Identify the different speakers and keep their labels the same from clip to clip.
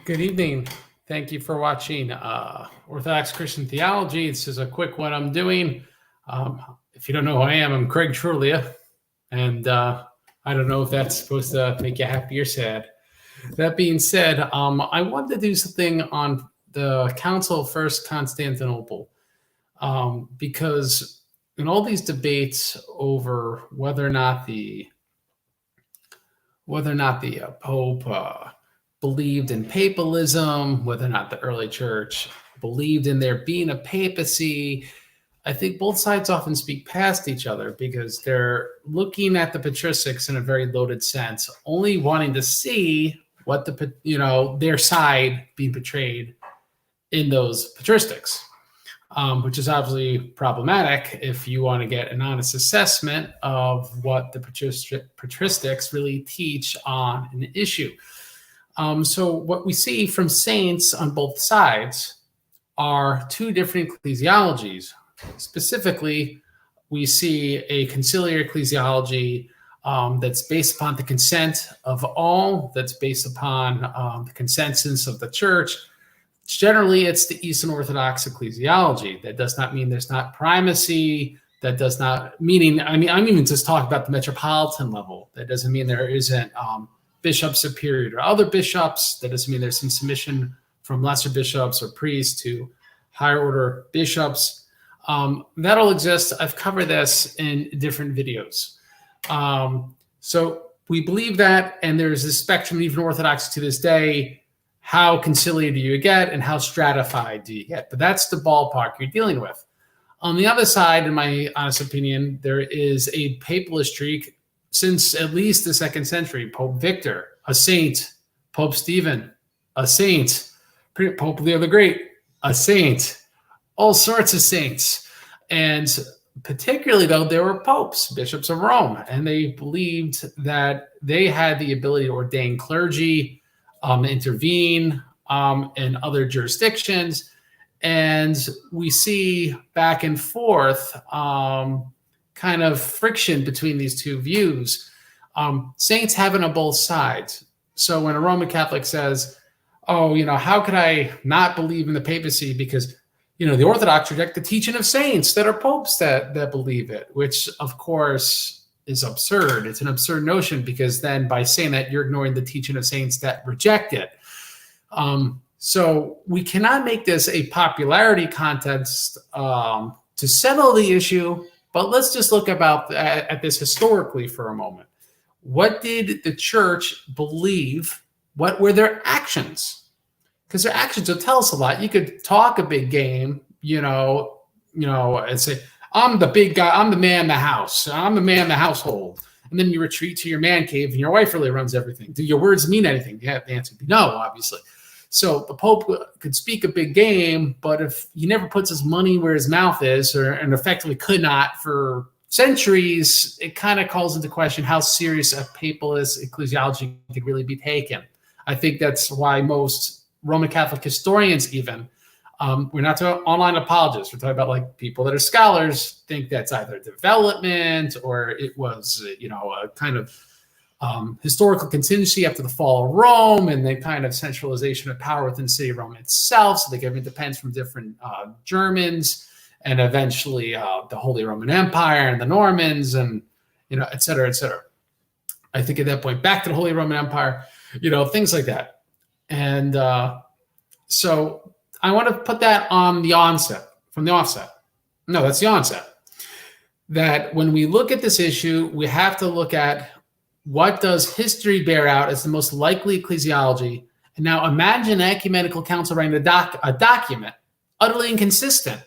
Speaker 1: Good evening. Thank you for watching Orthodox Christian Theology. This is a quick one I'm doing. If you don't know who I am, I'm Craig Trulia, and I don't know if that's supposed to make you happy or sad. That being said, I wanted to do something on the Council of Constantinople because in all these debates over whether or not the Pope believed in papalism, whether or not the early church believed in there being a papacy, I think both sides often speak past each other because they're looking at the patristics in a very loaded sense, only wanting to see what their side being portrayed in those patristics, which is obviously problematic if you want to get an honest assessment of what the patristics really teach on an issue. So what we see from saints on both sides are two different ecclesiologies. Specifically, we see a conciliar ecclesiology that's based upon the consent of all, that's based upon the consensus of the church. Generally, it's the Eastern Orthodox ecclesiology. That does not mean there's not primacy. That does not meaning, I'm even just talking about the metropolitan level. That doesn't mean there isn't bishops superior to other bishops. That doesn't mean there's some submission from lesser bishops or priests to higher order bishops. That'll exist. I've covered this in different videos. So we believe that, and there's a spectrum, even Orthodox to this day. How conciliar do you get and how stratified do you get? But that's the ballpark you're dealing with. On the other side, in my honest opinion, there is a papalist streak since at least the 2nd century. Pope Victor, a saint. Pope Stephen, a saint. Pope Leo the Great, a saint. All sorts of saints. And particularly, though, there were popes, bishops of Rome, and they believed that they had the ability to ordain clergy, intervene in other jurisdictions. And we see back and forth kind of friction between these two views. Saints have it on both sides. So when a Roman Catholic says, oh, how could I not believe in the papacy because, the Orthodox reject the teaching of saints that are popes that believe it, which of course is absurd. It's an absurd notion because then by saying that you're ignoring the teaching of saints that reject it. So we cannot make this a popularity contest to settle the issue. But let's just look at this historically for a moment. What did the church believe? What were their actions? Because their actions will tell us a lot. You could talk a big game, and say, I'm the big guy, I'm the man in the house, I'm the man in the household. And then you retreat to your man cave and your wife really runs everything. Do your words mean anything? Yeah, the answer would be no, obviously. So the Pope could speak a big game, but if he never puts his money where his mouth is, and effectively could not for centuries, it kind of calls into question how serious a papalist ecclesiology could really be taken. I think that's why most Roman Catholic historians even, we're not talking online apologists, we're talking about like people that are scholars, think that's either development or it was, a kind of historical contingency after the fall of Rome, and then kind of centralization of power within the city of Rome itself. So the government depends from different Germans, and eventually the Holy Roman Empire and the Normans, and et cetera, et cetera. I think at that point, back to the Holy Roman Empire, things like that. And so I want to put that on the onset, from the offset. No, that's the onset. That when we look at this issue, we have to look at what does history bear out as the most likely ecclesiology? And now imagine an ecumenical council writing a document utterly inconsistent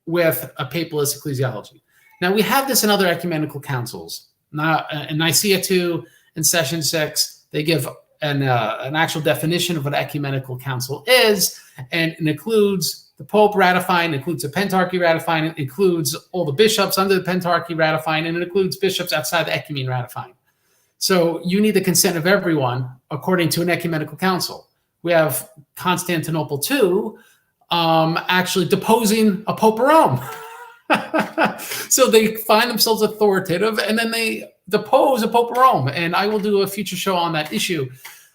Speaker 1: with a papalist ecclesiology. Now, we have this in other ecumenical councils. Now, in Nicaea II, in Session 6, they give an actual definition of what ecumenical council is, and it includes the Pope ratifying, includes the Pentarchy ratifying, it includes all the bishops under the Pentarchy ratifying, and it includes bishops outside the ecumene ratifying. So you need the consent of everyone according to an ecumenical council. We have Constantinople II actually deposing a Pope of Rome. So they find themselves authoritative and then they depose a Pope of Rome. And I will do a future show on that issue.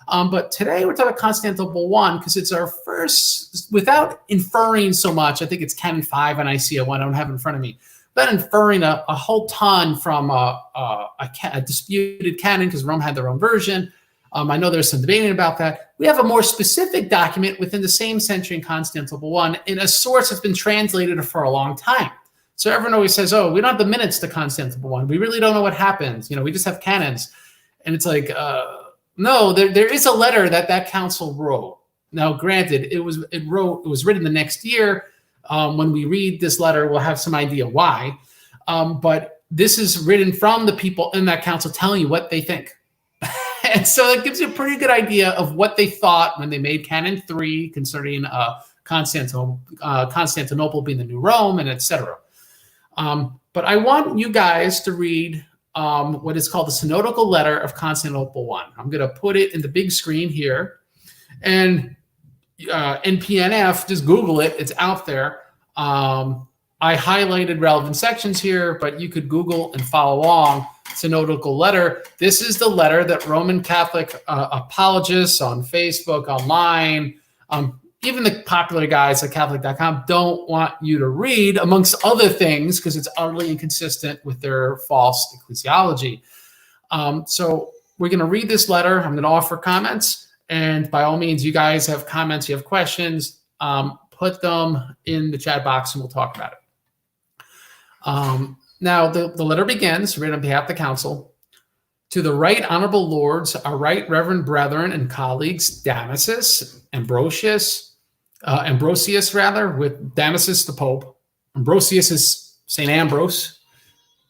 Speaker 1: But today we're talking about Constantinople I because it's our first, without inferring so much. I think it's Canon 5 and Nicaea 1. I don't have it in front of me. But inferring a whole ton from a disputed canon because Rome had their own version. I know there's some debating about that. We have a more specific document within the same century in Constantinople I in a source that's been translated for a long time. So everyone always says, oh, we don't have the minutes to Constantinople I. We really don't know what happened. We just have canons. And it's like, no, there is a letter that council wrote. Now, granted, it was written the next year. When we read this letter, we'll have some idea why. But this is written from the people in that council telling you what they think. And so it gives you a pretty good idea of what they thought when they made Canon 3 concerning Constantinople being the new Rome and etc. But I want you guys to read what is called the Synodical Letter of Constantinople I. I'm going to put it in the big screen here. And in PNF, just Google it. It's out there. I highlighted relevant sections here, but you could Google and follow along. Synodical letter. This is the letter that Roman Catholic apologists on Facebook, online, even the popular guys at Catholic.com don't want you to read, amongst other things, because it's utterly inconsistent with their false ecclesiology. So we're going to read this letter. I'm going to offer comments. And by all means, you guys have comments, you have questions, put them in the chat box and we'll talk about it. Now, the letter begins, written on behalf of the council. To the right honorable lords, our right reverend brethren and colleagues, Ambrosius, with Damasus the Pope. Ambrosius is St. Ambrose.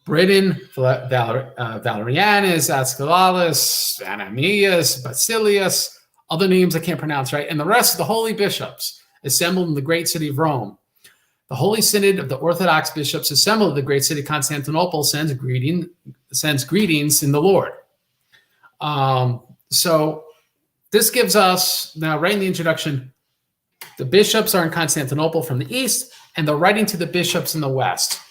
Speaker 1: Britain, Valerianus, Ascalatus, Ananias, Basilius, other names I can't pronounce, right? And the rest of the holy bishops assembled in the great city of Rome. The Holy Synod of the Orthodox bishops assembled in the great city of Constantinople sends greetings in the Lord. So this gives us, now right in the introduction, the bishops are in Constantinople from the east, and they're writing to the bishops in the west.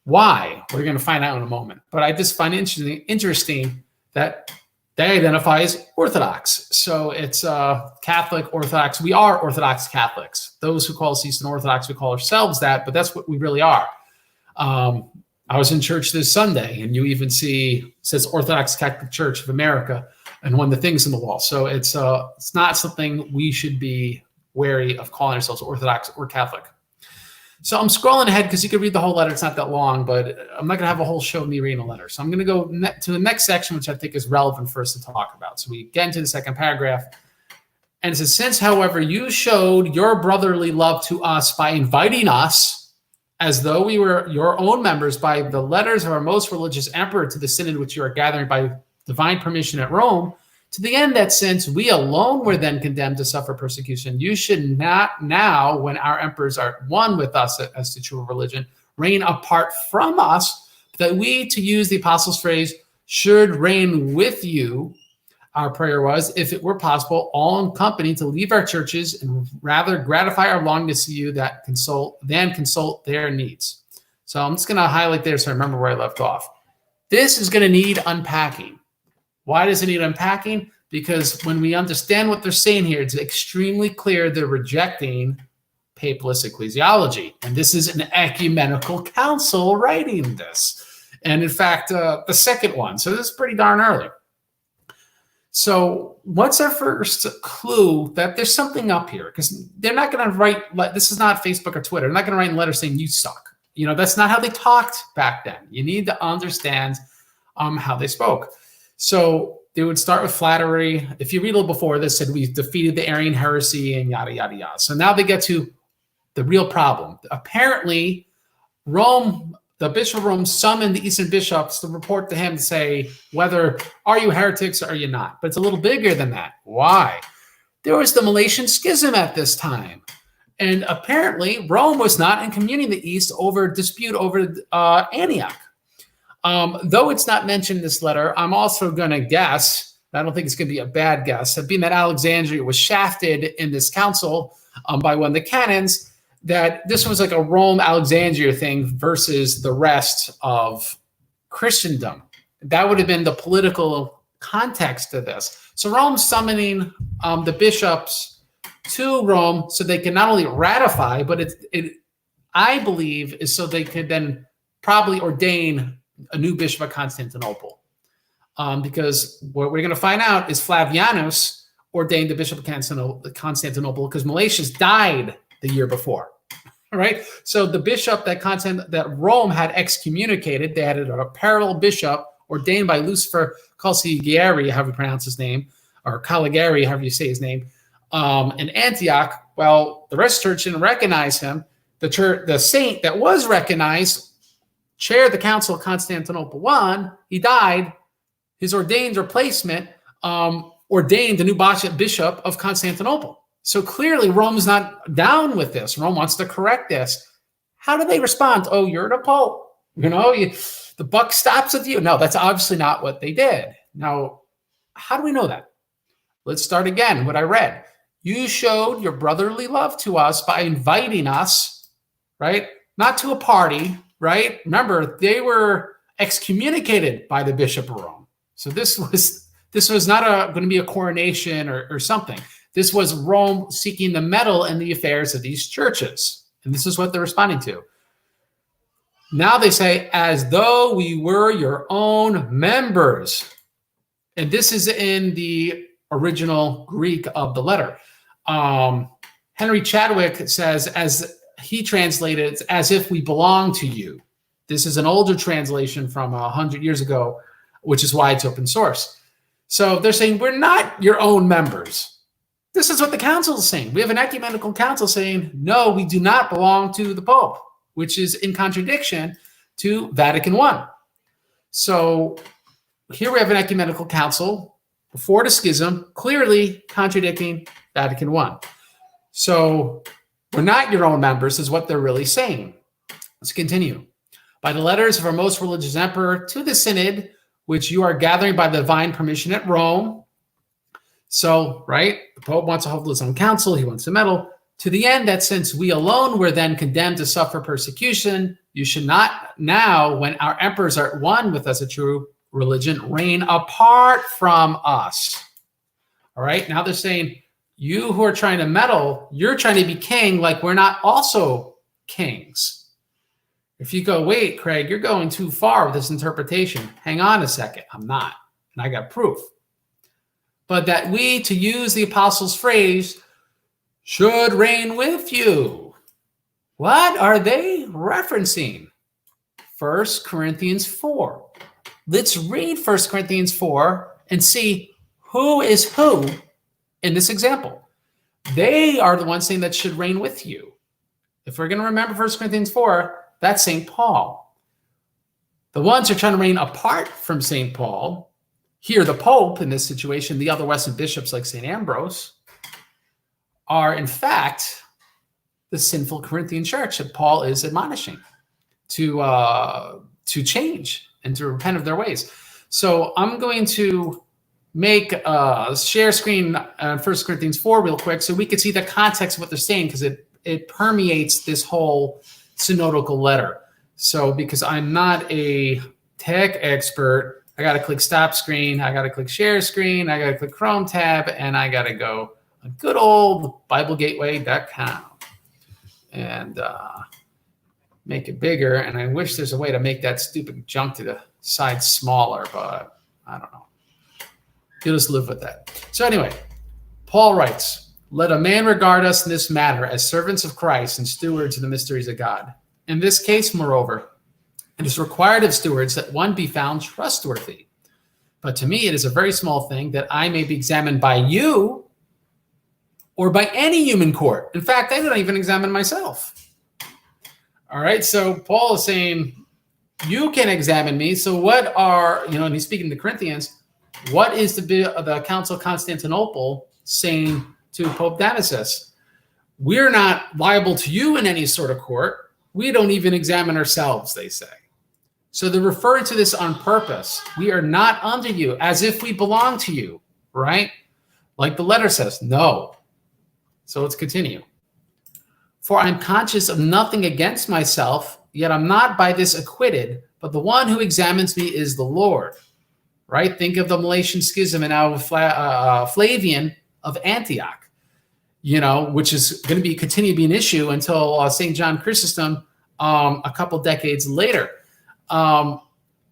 Speaker 1: Why? We're going to find out in a moment. But I just find it interesting that they identify as Orthodox. So it's Catholic, Orthodox. We are Orthodox Catholics. Those who call us Eastern Orthodox, we call ourselves that, but that's what we really are. I was in church this Sunday, and you even see, it says Orthodox Catholic Church of America, and one of the things in the wall. So it's not something we should be wary of calling ourselves Orthodox or Catholic. So I'm scrolling ahead because you can read the whole letter. It's not that long, but I'm not going to have a whole show of me reading a letter. So I'm going to go to the next section, which I think is relevant for us to talk about. So we get into the second paragraph. And it says, since, however, you showed your brotherly love to us by inviting us, as though we were your own members, by the letters of our most religious emperor to the synod which you are gathering by divine permission at Rome, to the end that since we alone were then condemned to suffer persecution, you should not now, when our emperors are one with us as to true religion, reign apart from us, that we, to use the apostles' phrase, should reign with you. Our prayer was, if it were possible, all in company to leave our churches and rather gratify our longing to see you than consult their needs. So I'm just going to highlight there so I remember where I left off. This is going to need unpacking. Why does it need unpacking? Because when we understand what they're saying here, it's extremely clear they're rejecting papalist ecclesiology. And this is an ecumenical council writing this. And in fact, the second one. So this is pretty darn early. So what's our first clue that there's something up here? Because they're not going to write, this is not Facebook or Twitter. They're not going to write a letter saying you suck. That's not how they talked back then. You need to understand how they spoke. So they would start with flattery. If you read a little before this, said we've defeated the Arian heresy and yada, yada, yada. So now they get to the real problem. Apparently, Rome, the Bishop of Rome summoned the Eastern bishops to report to him to say, whether are you heretics or are you not? But it's a little bigger than that. Why? There was the Meletian Schism at this time. And apparently, Rome was not in communion in the East over dispute over Antioch. Though it's not mentioned in this letter, I'm also going to guess, I don't think it's going to be a bad guess, that being that Alexandria was shafted in this council by one of the canons, that this was like a Rome-Alexandria thing versus the rest of Christendom. That would have been the political context to this. So Rome's summoning the bishops to Rome so they can not only ratify, but it I believe is so they could then probably ordain a new bishop of Constantinople. Because what we're going to find out is Flavianus ordained the bishop of Constantinople because Meletius died the year before. All right. So the bishop that Rome had excommunicated, they had a parallel bishop ordained by Lucifer Calcigieri, however you pronounce his name, or Caligari, however you say his name, in Antioch. Well, the rest of the church didn't recognize him. The saint that was recognized chaired the Council of Constantinople I. He died. His ordained replacement ordained the new bishop of Constantinople. So clearly Rome's not down with this. Rome wants to correct this. How do they respond? Oh, you're the Pope. The buck stops with you. No, that's obviously not what they did. Now, how do we know that? Let's start again. What I read. You showed your brotherly love to us by inviting us, right? Not to a party, right? Remember, they were excommunicated by the Bishop of Rome. So this was not going to be a coronation or something. This was Rome seeking to meddle in the affairs of these churches. And this is what they're responding to. Now they say, as though we were your own members. And this is in the original Greek of the letter. Henry Chadwick says, as he translated, as if we belong to you. This is an older translation from 100 years ago, which is why it's open source. So they're saying, we're not your own members. This is what the council is saying. We have an ecumenical council saying, no, we do not belong to the Pope, which is in contradiction to Vatican I. So here we have an ecumenical council before the schism, clearly contradicting Vatican I. So we're not your own members is what they're really saying. Let's continue. By the letters of our most religious emperor to the synod, which you are gathering by the divine permission at Rome. So, right, the Pope wants to hold his own council. He wants to meddle to the end that since we alone were then condemned to suffer persecution, you should not now, when our emperors are at one with us, a true religion, reign apart from us. All right, now they're saying, you who are trying to meddle, you're trying to be king like we're not also kings. If you go, wait, Craig, you're going too far with this interpretation. Hang on a second. I'm not. And I got proof. But that we, to use the apostles' phrase, should reign with you. What are they referencing? 1 Corinthians 4. Let's read 1 Corinthians 4 and see who is who in this example. They are the ones saying that should reign with you. If we're going to remember 1 Corinthians 4, that's St. Paul. The ones who are trying to reign apart from St. Paul, here the Pope in this situation, the other Western bishops like St. Ambrose, are in fact the sinful Corinthian church that Paul is admonishing to change and to repent of their ways. So I'm going to make a share screen on 1 Corinthians 4 real quick so we can see the context of what they're saying, because it permeates this whole synodical letter. So because I'm not a tech expert, I got to click stop screen, I got to click share screen, I got to click Chrome tab, and I got to go on good old BibleGateway.com and make it bigger. And I wish there's a way to make that stupid junk to the side smaller, but I don't know. You'll just live with that. So anyway, Paul writes, let a man regard us in this matter as servants of Christ and stewards of the mysteries of God. In this case, moreover, it is required of stewards that one be found trustworthy. But to me, it is a very small thing that I may be examined by you or by any human court. In fact, I don't even examine myself. All right, so Paul is saying, you can examine me. So what are, and he's speaking to the Corinthians, what is the Council of Constantinople saying to Pope Damasus? We're not liable to you in any sort of court. We don't even examine ourselves, they say. So they're referring to this on purpose. We are not under you, as if we belong to you, right? Like the letter says, no. So let's continue. For I'm conscious of nothing against myself, yet I'm not by this acquitted, but the one who examines me is the Lord. right? Think of the Meletian Schism and now Flavian of Antioch, which is going to continue to be an issue until St. John Chrysostom a couple decades later.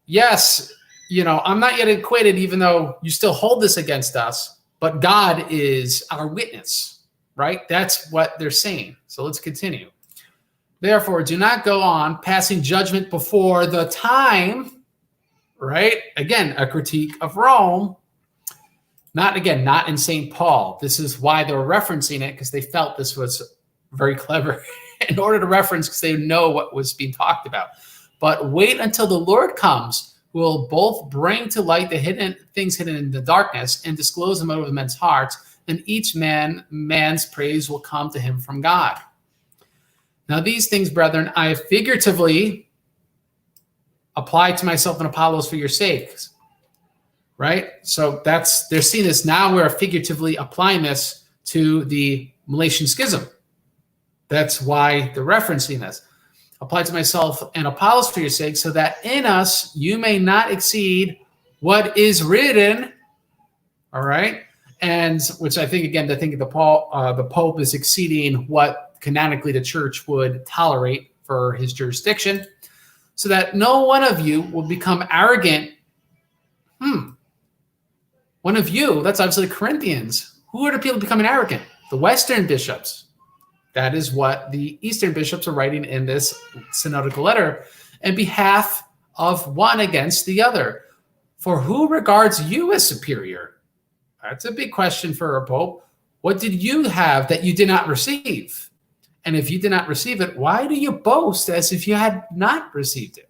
Speaker 1: Yes, I'm not yet acquitted, even though you still hold this against us, but God is our witness, right? That's what they're saying. So let's continue. Therefore, do not go on passing judgment before the time, right? Again, a critique of Rome. Not in St. Paul. This is why they were referencing it, because they felt this was very clever in order to reference, because they know what was being talked about. But wait until the Lord comes, who will both bring to light the things hidden in the darkness and disclose the motive of men's hearts, and each man's praise will come to him from God. Now these things, brethren, I have figuratively applied to myself and Apollos for your sakes. Right? So they're seeing this now. We're figuratively applying this to the Meletian Schism. That's why they're referencing this. Applied to myself and Apollos for your sake, so that in us you may not exceed what is written. All right? And which I think, again, the Pope is exceeding what canonically the church would tolerate for his jurisdiction, so that no one of you will become arrogant. One of you, that's obviously the Corinthians. Who are the people becoming arrogant? The Western bishops. That is what the Eastern bishops are writing in this synodical letter in behalf of one against the other. For who regards you as superior? That's a big question for a pope. What did you have that you did not receive? And if you did not receive it, why do you boast as if you had not received it?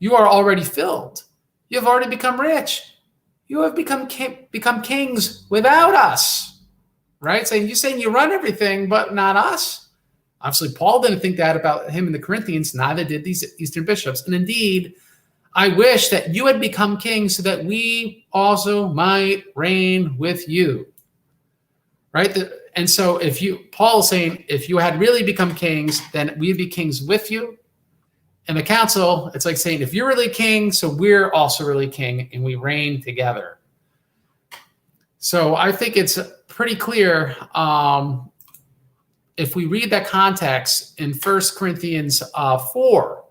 Speaker 1: You are already filled. You have already become rich. You have become kings without us, right? You're saying you run everything, but not us. Obviously, Paul didn't think that about him and the Corinthians. Neither did these Eastern bishops. And indeed, I wish that you had become kings so that we also might reign with you, right? And so Paul is saying, if you had really become kings, then we'd be kings with you. In the council, it's like saying, if you're really king, so we're also really king, and we reign together. So I think it's pretty clear if we read that context in 1 Corinthians 4,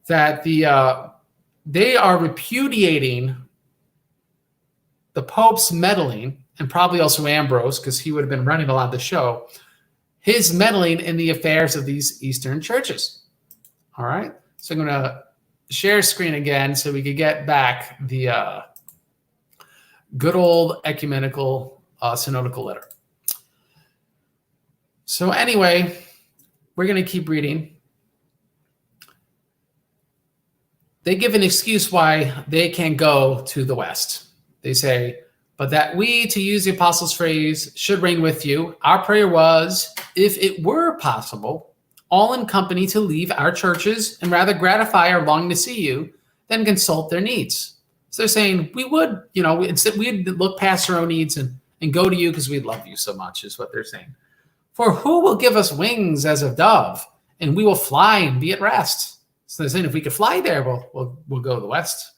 Speaker 1: that they are repudiating the Pope's meddling, and probably also Ambrose, because he would have been running a lot of the show, his meddling in the affairs of these Eastern churches. All right, so I'm going to share screen again so we could get back the good old ecumenical synodical letter. So anyway, we're going to keep reading. They give an excuse why they can't go to the West. They say, but that we, to use the apostles' phrase, should reign with you. Our prayer was, if it were possible, all in company to leave our churches and rather gratify our longing to see you than consult their needs. So they're saying we would, instead we'd look past our own needs and go to you because we love you so much, is what they're saying. For who will give us wings as of dove, and we will fly and be at rest? So they're saying if we could fly there, we'll go to the West.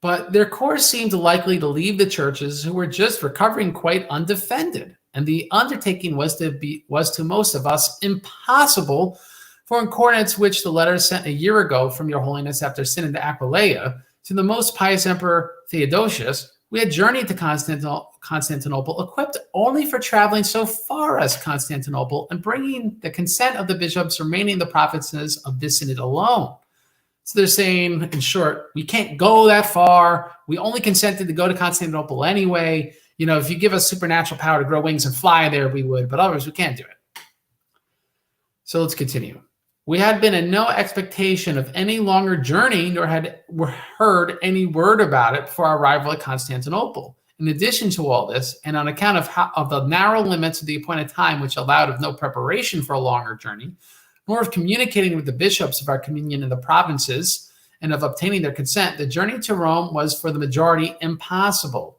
Speaker 1: But their course seemed likely to leave the churches who were just recovering quite undefended. And the undertaking was to most of us impossible, for in accordance which the letter sent a year ago from your holiness after Synod to Aquileia to the most pious Emperor Theodosius, we had journeyed to Constantinople equipped only for traveling so far as Constantinople and bringing the consent of the bishops remaining in the provinces of this synod alone. So they're saying, in short, we can't go that far. We only consented to go to Constantinople anyway. If you give us supernatural power to grow wings and fly there, we would, but otherwise we can't do it. So let's continue. We had been in no expectation of any longer journey, nor had heard any word about it before our arrival at Constantinople. In addition to all this, and on account of the narrow limits of the appointed time, which allowed of no preparation for a longer journey, nor of communicating with the bishops of our communion in the provinces and of obtaining their consent, the journey to Rome was for the majority impossible.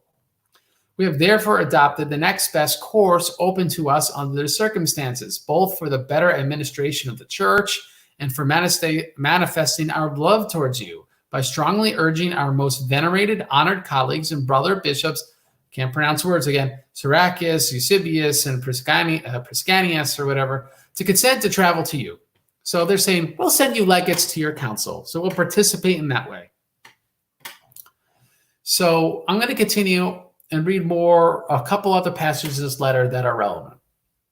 Speaker 1: We have therefore adopted the next best course open to us under the circumstances, both for the better administration of the church and for manifesting our love towards you, by strongly urging our most venerated, honored colleagues and brother bishops, can't pronounce words again, Syracuse, Eusebius, and Priscanius or whatever, to consent to travel to you. So they're saying, we'll send you legates to your council. So we'll participate in that way. So I'm going to continue and read a couple other passages in this letter that are relevant.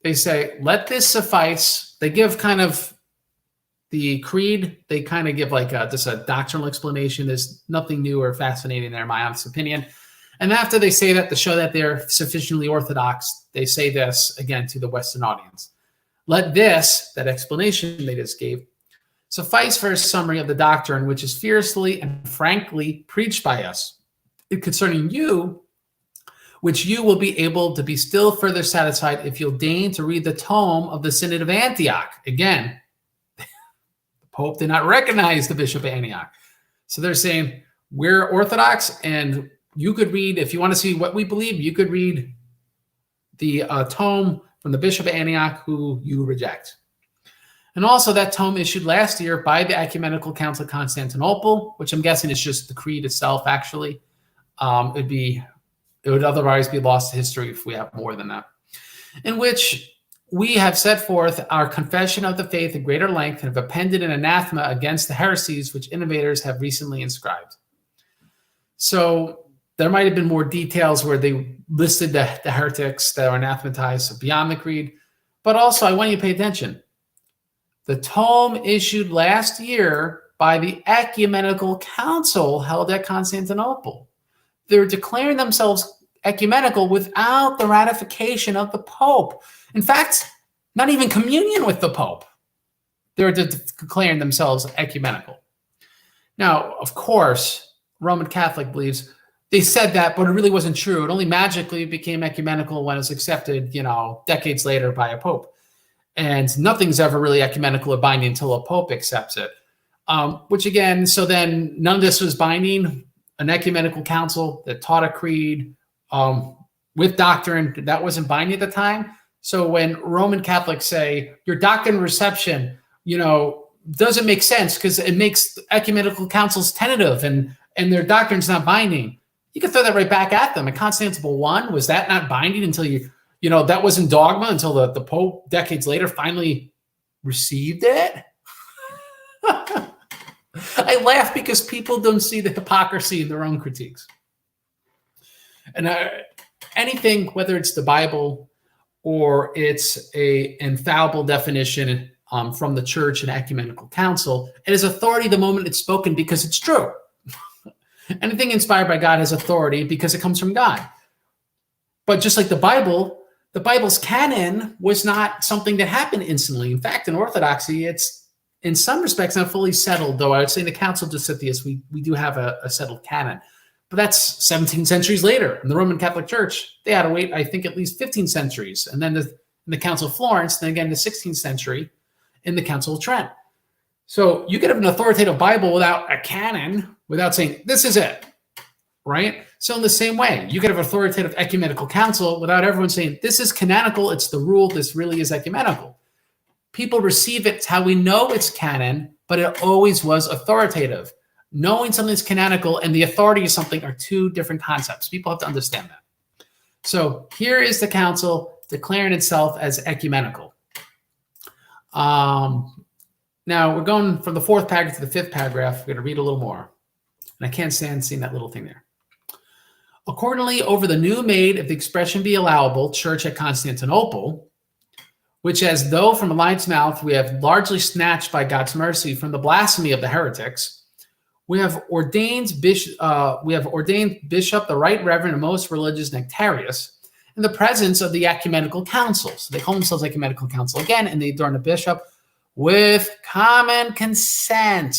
Speaker 1: They say, let this suffice. They give kind of the creed. They kind of give like just a doctrinal explanation. There's nothing new or fascinating there, in my honest opinion. And after they say that, to show that they're sufficiently orthodox, they say this again to the Western audience. Let this, that explanation they just gave, suffice for a summary of the doctrine which is fiercely and frankly preached by us concerning you, which you will be able to be still further satisfied if you'll deign to read the tome of the Synod of Antioch. Again, the Pope did not recognize the Bishop of Antioch. So they're saying, we're Orthodox, and you could read, if you want to see what we believe, you could read the tome from the Bishop of Antioch, who you reject. And also that tome issued last year by the Ecumenical Council of Constantinople, which I'm guessing is just the creed itself, actually. It would otherwise be lost to history if we have more than that, in which we have set forth our confession of the faith at greater length and have appended an anathema against the heresies which innovators have recently inscribed. So there might have been more details where they listed the heretics that are anathematized beyond the creed, but also I want you to pay attention. The tome issued last year by the Ecumenical Council held at Constantinople. They're declaring themselves ecumenical without the ratification of the Pope. In fact, not even communion with the Pope. They're declaring themselves ecumenical. Now, of course, Roman Catholic believes they said that, but it really wasn't true. It only magically became ecumenical when it was accepted, decades later by a Pope. And nothing's ever really ecumenical or binding until a Pope accepts it. Which again, so then none of this was binding. An ecumenical council that taught a creed with doctrine that wasn't binding at the time. So when Roman Catholics say your doctrine of reception, doesn't make sense because it makes ecumenical councils tentative and their doctrine's not binding. You can throw that right back at them. At Constantinople I, was that not binding until that wasn't dogma until the Pope decades later finally received it? I laugh because people don't see the hypocrisy in their own critiques. And anything, whether it's the Bible or it's an infallible definition from the Church and Ecumenical Council, it has authority the moment it's spoken because it's true. Anything inspired by God has authority because it comes from God. But just like the Bible's canon was not something that happened instantly. In fact, in Orthodoxy, it's in some respects not fully settled, though I would say in the Council of Disproves, we do have a settled canon. But that's 17 centuries later. In the Roman Catholic Church, they had to wait, I think, at least 15 centuries. And then in the Council of Florence, then again the 16th century in the Council of Trent. So you could have an authoritative Bible without a canon, without saying, this is it, right? So in the same way, you could have authoritative ecumenical council without everyone saying, this is canonical, it's the rule, this really is ecumenical. People receive it, it's how we know it's canon, but it always was authoritative. Knowing something's canonical and the authority of something are two different concepts. People have to understand that. So here is the council declaring itself as ecumenical. Now we're going from the fourth paragraph to the fifth paragraph. We're going to read a little more. And I can't stand seeing that little thing there. Accordingly, over the new made, if the expression be allowable, church at Constantinople, which as though from a lion's mouth we have largely snatched by God's mercy from the blasphemy of the heretics, we have ordained bishop, the Right Reverend and most religious Nectarius, in the presence of the Ecumenical Council. So they call themselves Ecumenical Council again, and they adorn the bishop with common consent.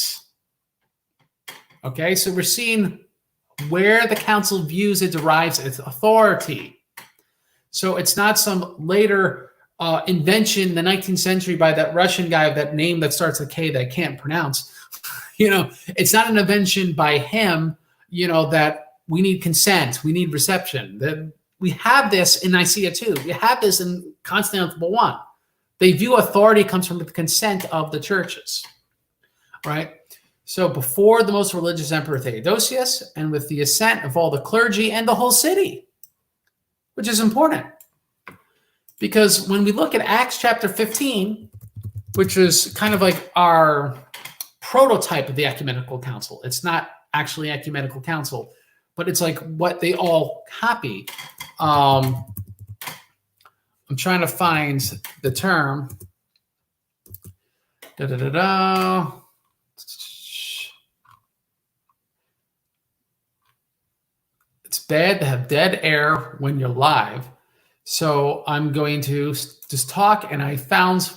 Speaker 1: Okay, so we're seeing where the council views it derives its authority. So it's not some later invention in the 19th century by that Russian guy of that name that starts with K that I can't pronounce. It's not an invention by him, that we need consent, we need reception. That we have this in Nicaea too. We have this in Constantinople I. They view authority comes from the consent of the churches, right? So before the most religious Emperor Theodosius, and with the assent of all the clergy and the whole city, which is important. Because when we look at Acts chapter 15, which is kind of like our prototype of the Ecumenical Council. It's not actually Ecumenical Council, but it's like what they all copy. I'm trying to find the term. It's bad to have dead air when you're live. So I'm going to just talk, and we're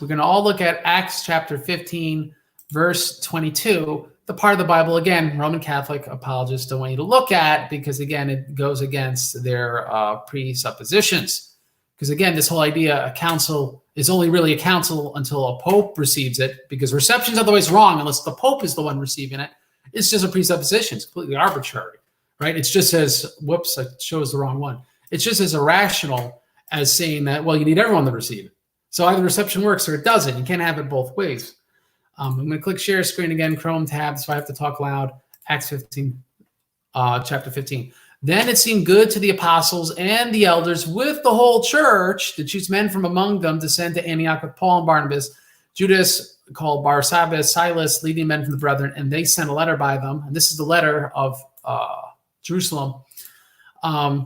Speaker 1: going to all look at Acts chapter 15, verse 22, the part of the Bible, again, Roman Catholic apologists don't want you to look at, because again, it goes against their presuppositions. Because again, this whole idea, a council is only really a council until a pope receives it, because reception is otherwise wrong unless the pope is the one receiving it. It's just a presupposition. It's completely arbitrary, right? It's just as, whoops, I chose the wrong one. It's just as irrational as saying that, well, you need everyone to receive it. So either reception works or it doesn't. You can't have it both ways. I'm going to click share screen again, Chrome tab, so I have to talk loud. Acts 15, chapter 15. Then it seemed good to the apostles and the elders with the whole church to choose men from among them to send to Antioch with Paul and Barnabas, Judas called Barsabbas, Silas, leading men from the brethren, and they sent a letter by them. And this is the letter of Jerusalem. I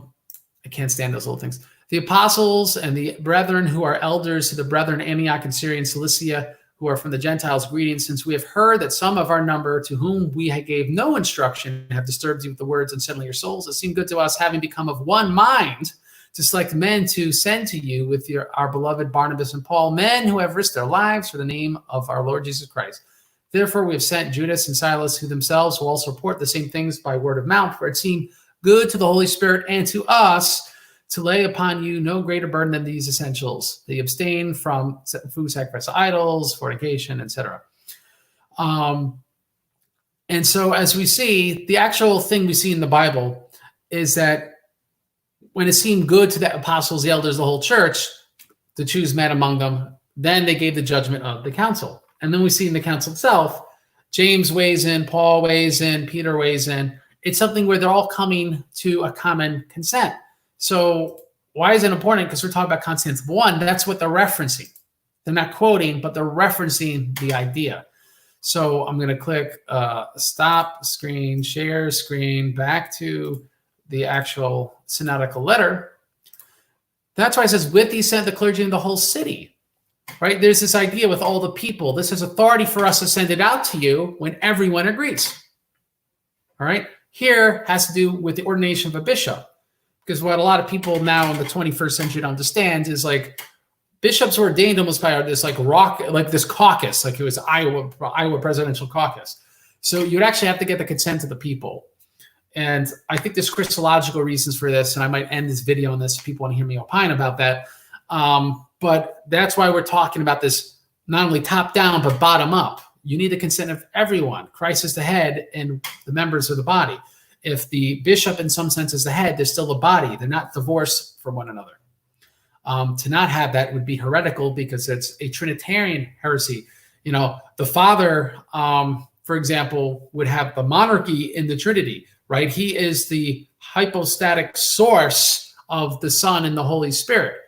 Speaker 1: can't stand those little things. The apostles and the brethren who are elders to the brethren Antioch and Syria and Cilicia, who are from the Gentiles, greetings, since we have heard that some of our number to whom we gave no instruction have disturbed you with the words and suddenly your souls. It seemed good to us, having become of one mind, to select men to send to you with our beloved Barnabas and Paul, men who have risked their lives for the name of our Lord Jesus Christ. Therefore, we have sent Judas and Silas, who themselves will also report the same things by word of mouth, for it seemed good to the Holy Spirit and to us to lay upon you no greater burden than these essentials. They abstain from food sacrifice to idols, fornication, etc. And so as we see, the actual thing we see in the Bible is that when it seemed good to the apostles, the elders, the whole church, to choose men among them, then they gave the judgment of the council. And then we see in the council itself, James weighs in, Paul weighs in, Peter weighs in. It's something where they're all coming to a common consent. So why is it important? Because we're talking about Constantinople I. That's what they're referencing. They're not quoting, but they're referencing the idea. So I'm going to click stop screen, share screen, back to the actual synodical letter. That's why it says, with these sent the clergy in the whole city, right? There's this idea with all the people. This is authority for us to send it out to you when everyone agrees. All right. Here has to do with the ordination of a bishop. Because what a lot of people now in the 21st century don't understand is like bishops were ordained almost by this like this caucus, like it was Iowa presidential caucus. So you'd actually have to get the consent of the people. And I think there's Christological reasons for this, and I might end this video on this if people want to hear me opine about that. But that's why we're talking about this not only top down, but bottom up. You need the consent of everyone. Christ is the head and the members of the body. If the bishop in some sense is the head, they're still a body. They're not divorced from one another. To not have that would be heretical because it's a Trinitarian heresy. You know, the Father, for example, would have the monarchy in the Trinity, right? He is the hypostatic source of the Son and the Holy Spirit,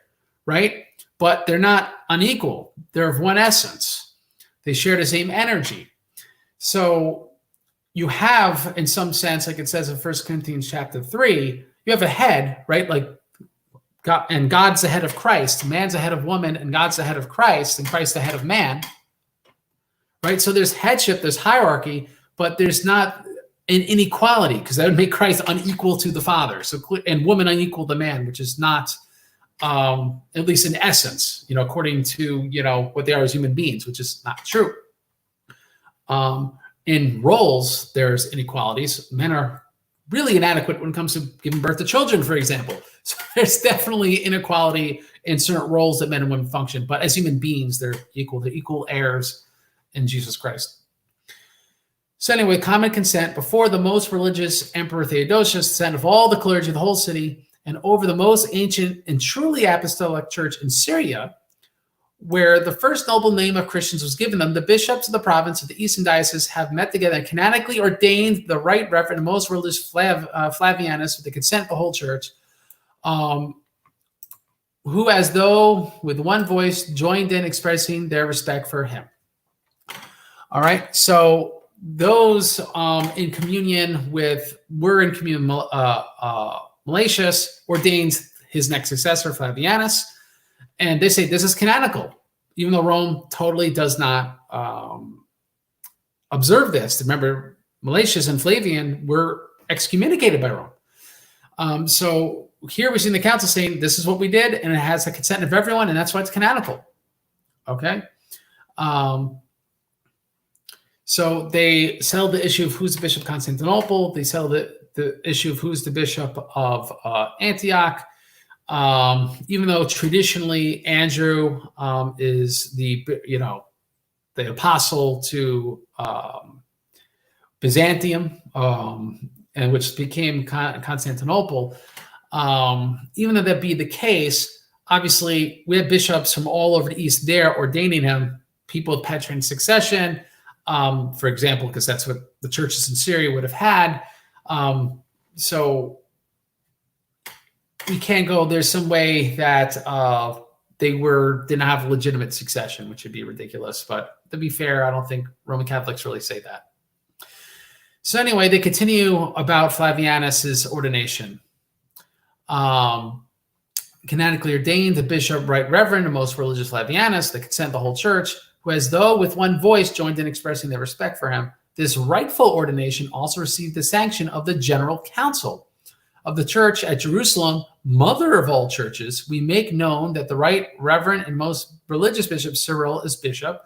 Speaker 1: right? But they're not unequal. They're of one essence. They share the same energy. So you have, in some sense, like it says in 1 Corinthians chapter 3, you have a head, right? Like God, and God's the head of Christ. Man's the head of woman, and God's the head of Christ, and Christ's the head of man, right? So there's headship, there's hierarchy, but there's not an inequality, because that would make Christ unequal to the Father, so and woman unequal to man, which is not, at least in essence, you know, according to, you know, what they are as human beings, which is not true. In roles, there's inequalities. Men are really inadequate when it comes to giving birth to children, for example. So there's definitely inequality in certain roles that men and women function. But as human beings, they're equal. They're equal heirs in Jesus Christ. So anyway, common consent before the most religious Emperor Theodosius sent of all the clergy of the whole city and over the most ancient and truly apostolic church in Syria, where the first noble name of Christians was given them, the bishops of the province of the Eastern Diocese have met together and canonically ordained the Right Reverend and Most Religious Flavianus with the consent of the whole church, who as though with one voice joined in expressing their respect for him. All right, so those in communion with, were in communion, Meletius ordained his next successor, Flavianus, and they say this is canonical, even though Rome totally does not observe this. Remember, Meletius and Flavian were excommunicated by Rome. So here we see the council saying this is what we did, and it has the consent of everyone, and that's why it's canonical. Okay. So they settled the issue of who's the bishop of Constantinople. They settled the issue of who's the bishop of Antioch. Even though traditionally Andrew is the apostle to Byzantium, and which became Constantinople. Even though that be the case, obviously we have bishops from all over the East there ordaining him, people of Petrine succession, for example, because that's what the churches in Syria would have had. So we can't go, there's some way that they didn't have legitimate succession, which would be ridiculous. But to be fair, I don't think Roman Catholics really say that. So anyway, they continue about Flavianus's ordination. Canonically ordained the bishop, Right Reverend, and Most Religious Flavianus, the consent of the whole church, who as though with one voice joined in expressing their respect for him. This rightful ordination also received the sanction of the General Council of the Church at Jerusalem, mother of all churches. We make known that the Right Reverend and Most Religious Bishop Cyril is bishop,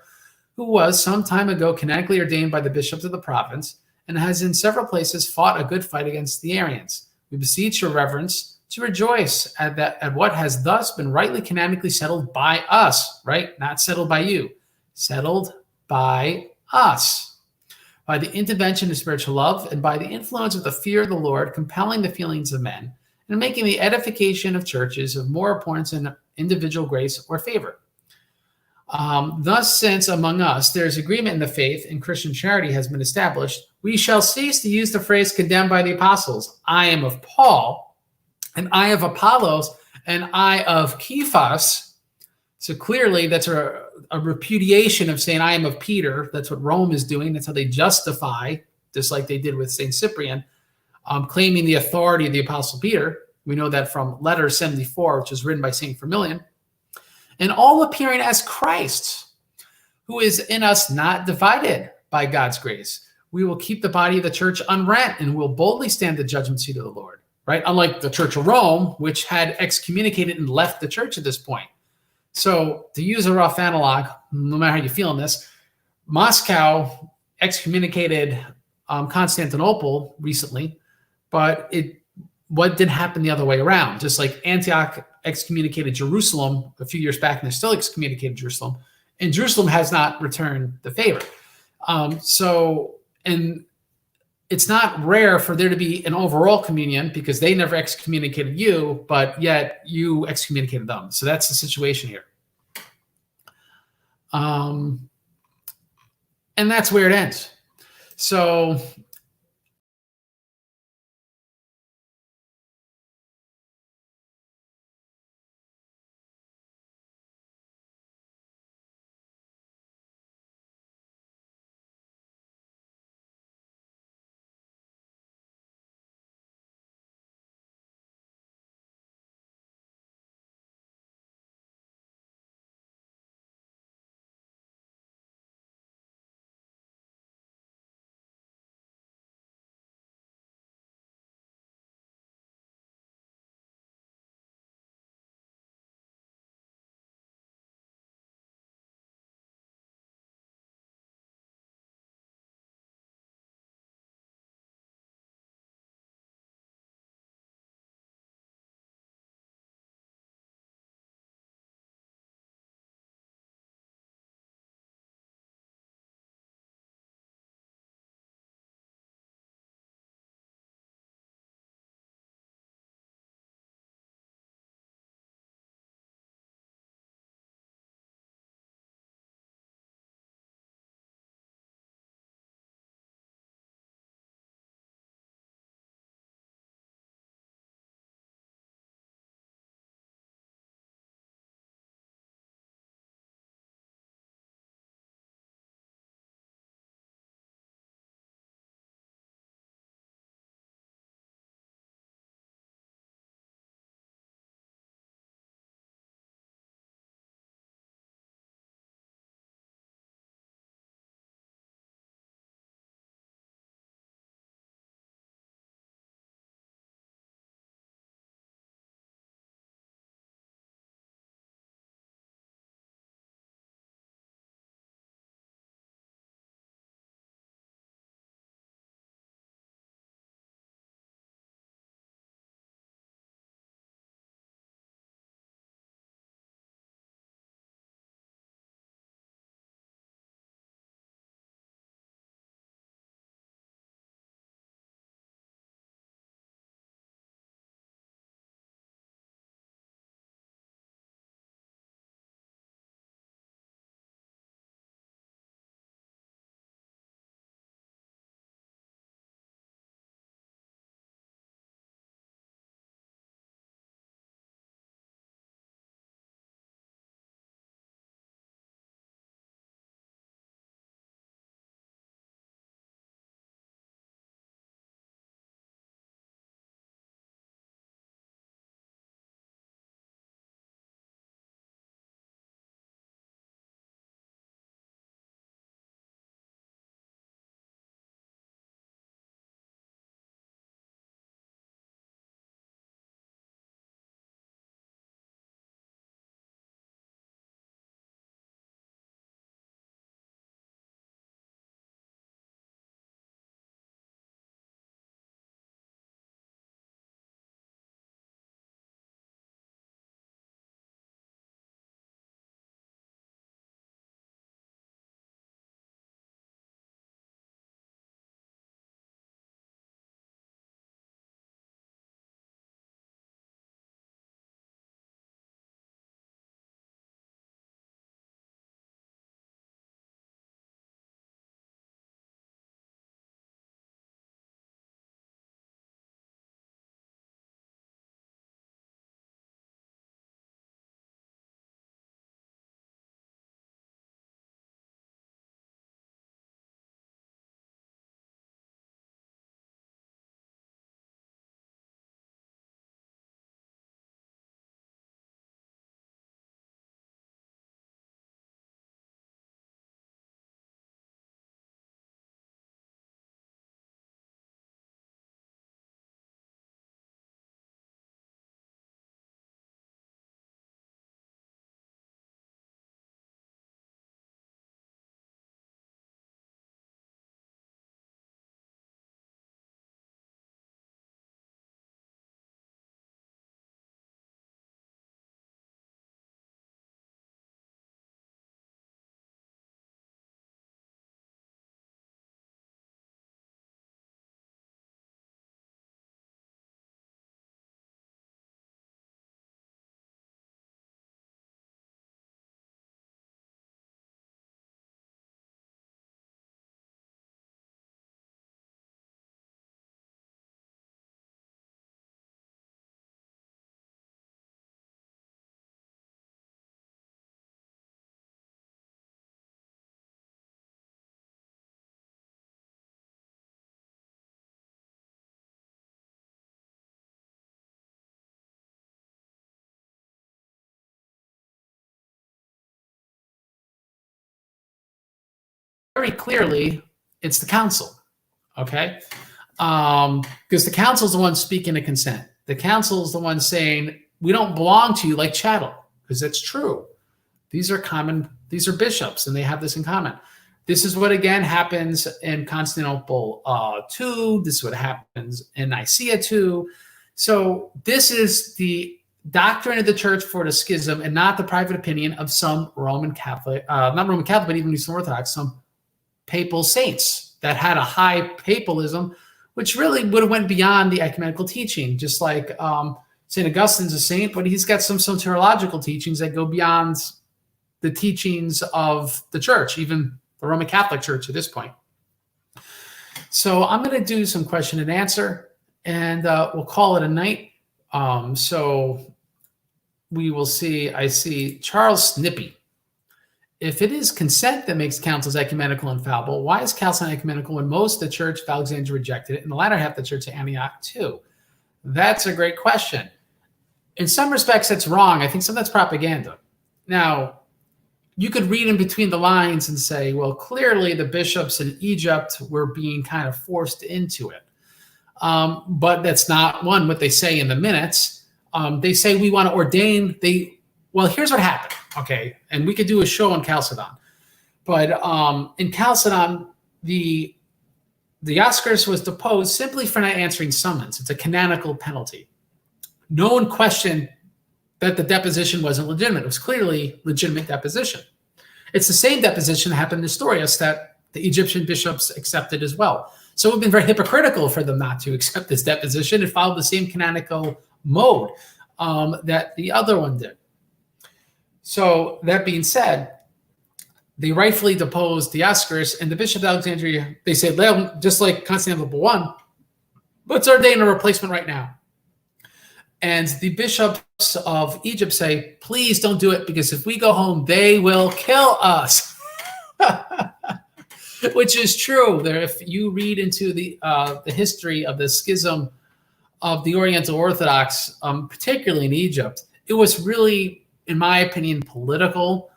Speaker 1: who was some time ago canonically ordained by the bishops of the province, and has in several places fought a good fight against the Arians. We beseech your reverence to rejoice at what has thus been rightly canonically settled by us, right? Not settled by you, settled by us, by the intervention of spiritual love and by the influence of the fear of the Lord, compelling the feelings of men and making the edification of churches of more importance than individual grace or favor. Thus, since among us there is agreement in the faith and Christian charity has been established, we shall cease to use the phrase condemned by the apostles, I am of Paul, and I of Apollos, and I of Cephas. So clearly that's a repudiation of saying I am of Peter. That's what Rome is doing. That's how they justify, just like they did with St. Cyprian, claiming the authority of the Apostle Peter. We know that from letter 74, which was written by St. Firmilian. And all appearing as Christ, who is in us not divided by God's grace. We will keep the body of the church unrent and will boldly stand the judgment seat of the Lord. Right? Unlike the Church of Rome, which had excommunicated and left the church at this point. So to use a rough analog, no matter how you feel on this, Moscow excommunicated Constantinople recently, but what did happen the other way around? Just like Antioch excommunicated Jerusalem a few years back, and they're still excommunicated Jerusalem, and Jerusalem has not returned the favor. And it's not rare for there to be an overall communion because they never excommunicated you, but yet you excommunicated them. So that's the situation here. And that's where it ends. So very clearly it's the council, okay? Because the council is the one speaking to consent. The council is the one saying, we don't belong to you like chattel, because it's true. These are bishops, and they have this in common. This is what, again, happens in Constantinople II. This is what happens in Nicaea II. So this is the doctrine of the church for the schism, and not the private opinion of some Roman Catholic, not Roman Catholic, but even Eastern Orthodox, some papal saints that had a high papalism, which really would have went beyond the ecumenical teaching, just like St. Augustine's a saint, but he's got some soteriological teachings that go beyond the teachings of the church, even the Roman Catholic Church at this point. So I'm going to do some question and answer, and we'll call it a night. So we will see. I see Charles Snippy. If it is consent that makes councils ecumenical and infallible, why is Chalcedon ecumenical when most of the Church of Alexandria rejected it, and the latter half of the Church of Antioch too? That's a great question. In some respects, that's wrong. I think some of that's propaganda. Now, you could read in between the lines and say, well, clearly the bishops in Egypt were being kind of forced into it. But that's not, what they say in the minutes. They say we want to ordain. Well, here's what happened, okay? And we could do a show on Chalcedon. But in Chalcedon, the Dioscorus was deposed simply for not answering summons. It's a canonical penalty. No one questioned that the deposition wasn't legitimate. It was clearly legitimate deposition. It's the same deposition that happened in Nestorius that the Egyptian bishops accepted as well. So it would have been very hypocritical for them not to accept this deposition. It followed the same canonical mode that the other one did. So that being said, they rightfully deposed Dioscorus, and the Bishop of Alexandria, they said, just like Constantinople I, let's ordain a replacement right now. And the bishops of Egypt say, please don't do it, because if we go home, they will kill us. Which is true. If you read into the history of the schism of the Oriental Orthodox, particularly in Egypt, it was really, in my opinion, political.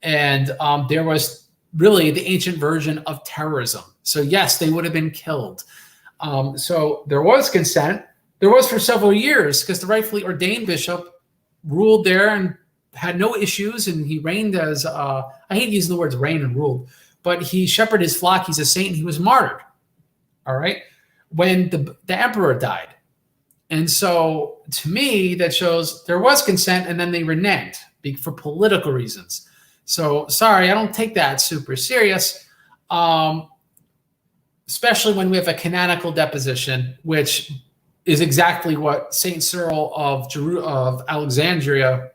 Speaker 1: And there was really the ancient version of terrorism. So yes, they would have been killed. So there was consent. There was for several years, because the rightfully ordained bishop ruled there and had no issues, and he reigned as, I hate using the words reign and ruled, but he shepherded his flock. He's a saint, and he was martyred, all right, when the emperor died. And so to me, that shows there was consent, and then they reneged for political reasons. So sorry, I don't take that super serious, especially when we have a canonical deposition, which is exactly what St. Cyril of Alexandria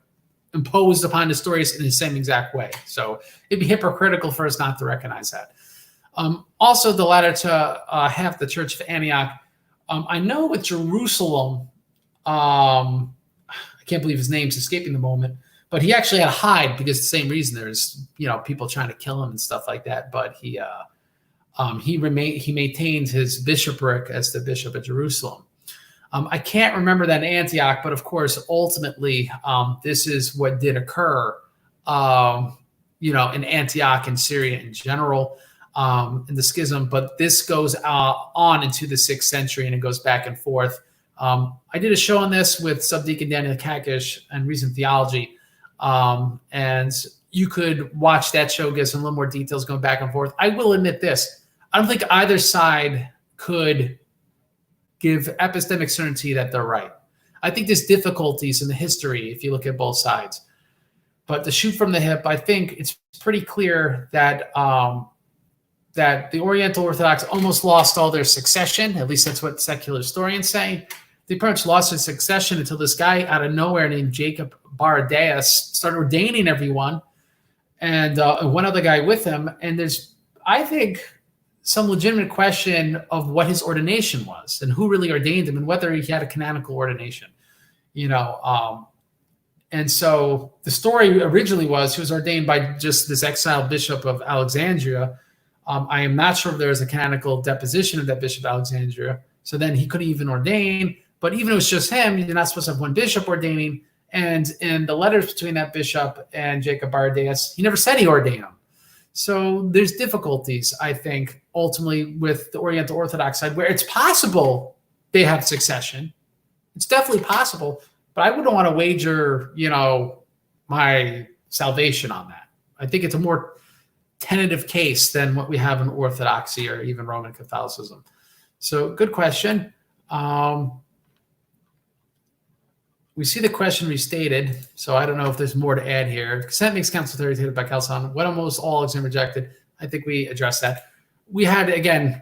Speaker 1: imposed upon Nestorius in the same exact way. So it'd be hypocritical for us not to recognize that. Also, the latter to half the Church of Antioch. I know with Jerusalem, I can't believe his name's escaping the moment, but he actually had to hide because of the same reason. There's people trying to kill him and stuff like that. But he maintained his bishopric as the Bishop of Jerusalem. I can't remember that in Antioch, but of course, ultimately, this is what did occur, in Antioch and Syria in general, in the schism. But this goes on into the 6th century, and it goes back and forth. I did a show on this with Subdeacon Daniel Kakish and Reason Theology, and you could watch that show, get some little more details going back and forth. I will admit this. I don't think either side could give epistemic certainty that they're right. I think there's difficulties in the history if you look at both sides. But to shoot from the hip, I think it's pretty clear that that the Oriental Orthodox almost lost all their succession. At least that's what secular historians say. They pretty much lost their succession until this guy out of nowhere named Jacob Baradaeus started ordaining everyone, and one other guy with him. And there's, I think, some legitimate question of what his ordination was and who really ordained him and whether he had a canonical ordination, and so the story originally was he was ordained by just this exiled bishop of Alexandria. I am not sure if there was a canonical deposition of that bishop of Alexandria. So then he couldn't even ordain, but even if it was just him, you're not supposed to have one bishop ordaining. And in the letters between that bishop and Jacob Baradaeus, he never said he ordained him. So there's difficulties, I think, ultimately with the Oriental Orthodox side, where it's possible they have succession. It's definitely possible, but I wouldn't want to wager, my salvation on that. I think it's a more tentative case than what we have in Orthodoxy or even Roman Catholicism. So good question. We see the question restated, so I don't know if there's more to add here. Consent makes council authoritative by Chalcedon. When almost all Alexander rejected, I think we addressed that. We had, again,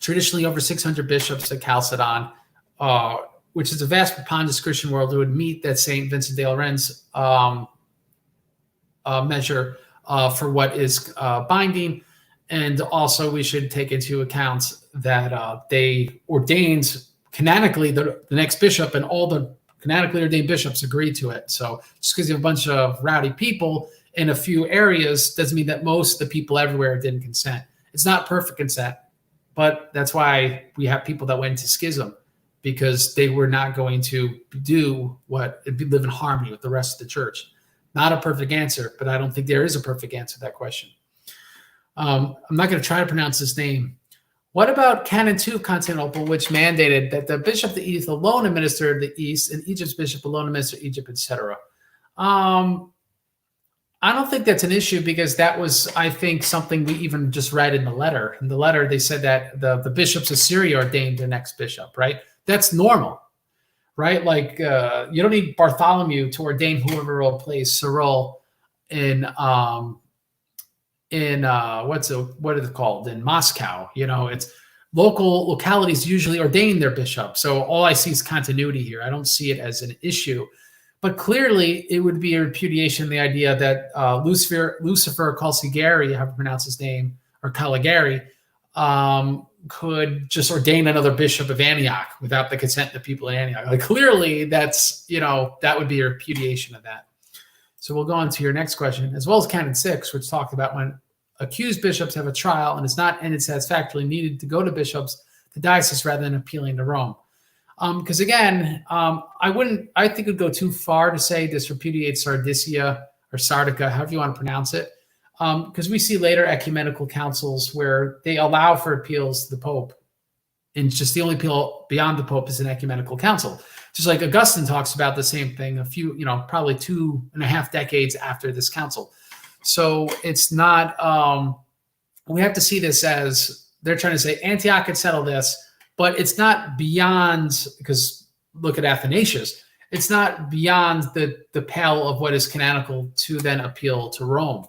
Speaker 1: traditionally over 600 bishops at Chalcedon, which is a vast preponderance of Christian world who would meet that St. Vincent de Lorenz measure for what is binding. And also we should take into account that they ordained canonically the next bishop, and all the canonically ordained bishops agreed to it. So just because you have a bunch of rowdy people in a few areas doesn't mean that most of the people everywhere didn't consent. It's not perfect consent, but that's why we have people that went into schism, because they were not going to do what live in harmony with the rest of the church. Not a perfect answer, but I don't think there is a perfect answer to that question. I'm not going to try to pronounce this name. What about Canon 2 of Constantinople, which mandated that the bishop of the East alone administer the East and Egypt's bishop alone administer Egypt, etc.? I don't think that's an issue, because that was, I think, something we even just read in the letter. In the letter, they said that the bishops of Syria ordained their next bishop, right? That's normal, right? Like you don't need Bartholomew to ordain whoever will replace Cyril in what is it called, in Moscow. It's localities usually ordain their bishop. So all I see is continuity here. I don't see it as an issue, but clearly it would be a repudiation of the idea that Lucifer Caligari, how to pronounce his name, or Caligari, could just ordain another bishop of Antioch without the consent of the people in Antioch. Like, clearly that's, that would be a repudiation of that. So we'll go on to your next question, as well as Canon 6, which talked about when accused bishops have a trial and it's not ended satisfactorily, needed to go to bishops, the diocese, rather than appealing to Rome. Because again, I think it would go too far to say this repudiates Sardicia or Sardica, however you want to pronounce it. Because we see later ecumenical councils where they allow for appeals to the Pope, and just the only appeal beyond the Pope is an ecumenical council. Just like Augustine talks about the same thing a few, probably 2.5 decades after this council. So it's not, we have to see this as they're trying to say Antioch could settle this, but it's not beyond, because look at Athanasius, it's not beyond the pale of what is canonical to then appeal to Rome.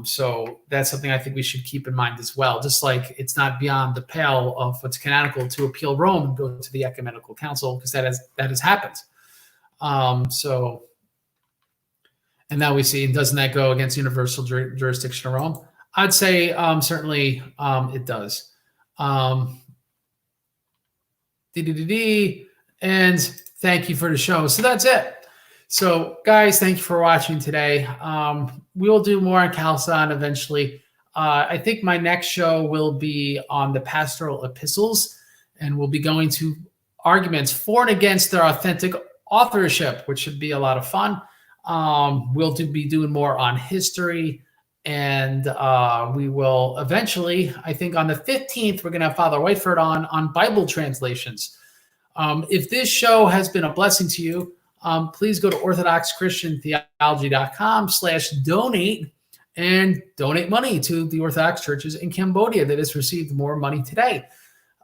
Speaker 1: So that's something I think we should keep in mind as well. Just like it's not beyond the pale of what's canonical to appeal Rome and go to the ecumenical council, because that has happened. And now we see, doesn't that go against universal jurisdiction of Rome? I'd say certainly it does. And thank you for the show. So that's it. So guys, thank you for watching today. We will do more on Chalcedon eventually. I think my next show will be on the pastoral epistles, and we'll be going to arguments for and against their authentic authorship, which should be a lot of fun. We'll be doing more on history, and we will eventually, I think on the 15th, we're going to have Father Whiteford on Bible translations. If this show has been a blessing to you, please go to orthodoxchristiantheology.com/donate and donate money to the Orthodox churches in Cambodia that has received more money today.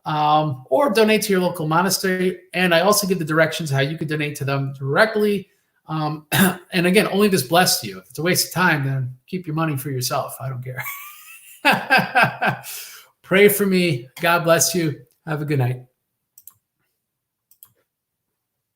Speaker 1: Or donate to your local monastery. And I also give the directions how you can donate to them directly. And again, only this blessed you. If it's a waste of time, then keep your money for yourself. I don't care. Pray for me. God bless you. Have a good night.